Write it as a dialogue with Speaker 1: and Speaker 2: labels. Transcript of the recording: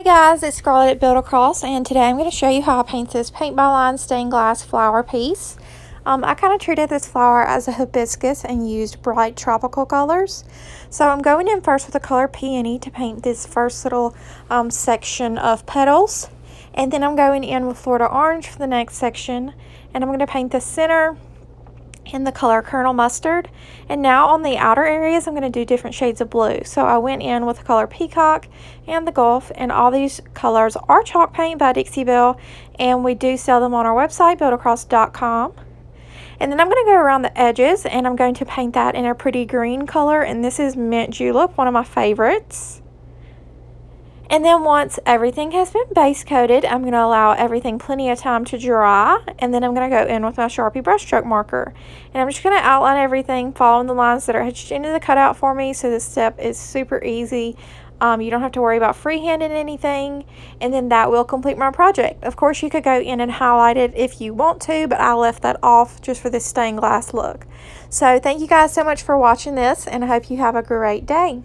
Speaker 1: Guys, it's Scarlett at Build Across, and today I'm going to show you how I paint this paint by line stained glass flower piece. I kind of treated this flower as a hibiscus and used bright tropical colors. So I'm going in first with the color Peony to paint this first little section of petals, and then I'm going in with Florida Orange for the next section, and I'm going to paint the center in the color Colonel Mustard. And now on the outer areas I'm going to do different shades of blue. So I went in with the color Peacock and the Gulf, and all these colors are chalk paint by Dixie Belle, and we do sell them on our website buildacross.com. And then I'm going to go around the edges and I'm going to paint that in a pretty green color, and this is Mint Julep, one of my favorites. And then once everything has been base coated, I'm going to allow everything plenty of time to dry, and then I'm going to go in with my Sharpie brushstroke marker. And I'm just going to outline everything following the lines that are etched into the cutout for me, so this step is super easy. You don't have to worry about freehanding anything, and then that will complete my project. Of course, you could go in and highlight it if you want to, but I left that off just for this stained glass look. So thank you guys so much for watching this, and I hope you have a great day.